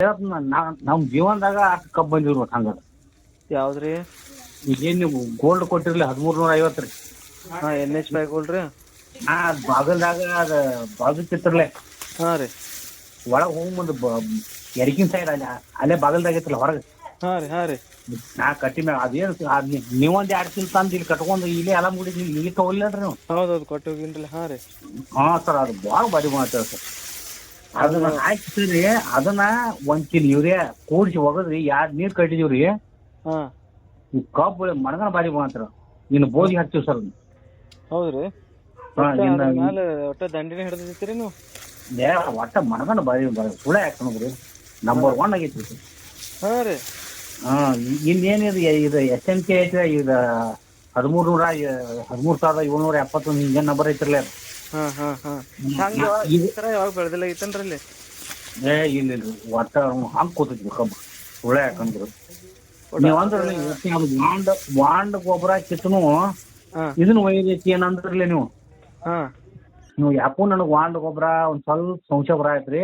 ನಮ್ ಜೀವನದಾಗ ಅಷ್ಟು ಕಬ್ಬು ಬಂದಿವ್ರಿ ನೋಡ್ರಿ ಹಂಗ ಯಾವ್ದ್ರಿ? ಈಗೇನು ನೀವು ಗೋಲ್ಡ್ ಕೊಟ್ಟಿರ್ಲಿ 1350 ರೀ. ಹಾಂ NH5 ಗೋಲ್ಡ್ ರೀ. ಅದ್ ಬಾಗಲ್ದಾಗ ಅದ ಬಾಜು ಚಿತ್ರಲೆ ಹಾಂ ರೀ. ಒಳಗೆ ಹೋಗಿ ಮುಂದೆ ಎಡಕಿನ ಸೈಡ್ ಅಲ್ಲೇ ಬಾಗಲ್ದಾಗ ಐತ್ರಲ್ಲ ಹೊರಗೆ. ಹಾಂ ರೀ ಹಾಂ ರೀ. ನಾ ಕಟ್ಟಿ ಮ್ಯಾಗ ಅದೇನು ನೀವೊಂದು 2 ಚೀಲ ತಂದು ಇಲ್ಲಿ ಕಟ್ಕೊಂಡು ಇಲ್ಲಿ ಎಲ್ಲ ಮುಗಿದು ಇಲ್ಲಿ ತಗೊಳ್ಳಿಲ್ರಿ ನೀವು? ಹೌದೌದು ಕೊಟ್ಟು ಹೋಗಿನ್ರಲ್ಲ. ಹಾಂ ರೀ. ಹಾಂ ಸರ್ ಅದು ಭಾಳ ಬಾರಿ ಮಾಡ್ತೇವೆ ಸರ್. ಅದನ್ನ ಹಾಕ್ತೀರಿ, ಅದನ್ನ 1 ಚೀಲ ಯೂರಿಯಾ ಕೂಡಿಸಿ ಒಗದ್ರಿ 2 ನೀರು ಕಟ್ಟಿದೀವ್ರಿ. ಹಾಂ ಈ ಕಬ್ಬು ಮಣಗನ ಬಾರಿ ಮಾಡ್ತಾರ. ಇನ್ನು ಬೋಧಿ ಹಾಕ್ತೀವಿ ಸರ್. ಹೌದ್ರಿ. ಮ್ಯಾಲೆ ಒಟ್ಟ ದಂಡಿನ ಹಿಡ್ದೈತ್ರಿ ನೀವು? ಒಟ್ಟ ಮಣಗನ ಬಾರಿ ಸುಳ ಹಾಕೋದ್ರಿ. ನಂಬರ್ 1 ಆಗೈತಿ ಸರ್. ಹಾಂ ರೀ. ಹಾಂ ಇನ್ನೇನಿದೆ ಇದು SMK ಐತೆ. ಇದು 13,771 ಹಿಂಗೆ ನಂಬರ್ ಐತ್ರಲ್ಲ. ಹಾಂ ಹಾಂ ಹಾಂ. ಹಂಗೆ ಈ ಥರ ಯಾವಾಗ ಬೆಳೆದಿಲ್ಲ ಐತನ್ರಿ ಅಲ್ಲಿ? ಇಲ್ಲ ಒಟ್ಟ ಹಂಗೆ ಕೂತೈತಿ ಕಬ್ಬು ಸುಳ ಹಾಕಂದ್ರು. ನೀವು ಅಂದ್ರೆ ವಾಂಡ್ ಗೊಬ್ಬರ ಕಿತ್ತನು ಇದನ್ನ ಒಯ್ದೈತಿ ಏನಂದ್ರಲ್ಲ ನೀವು. ಹಾಂ ನೀವು ಯಾಕೋ ನನಗೆ ವಾಂಡ್ ಗೊಬ್ಬರ ಒಂದು ಸ್ವಲ್ಪ ಸಂಶಯ ಬರ ಆಯ್ತ್ರಿ.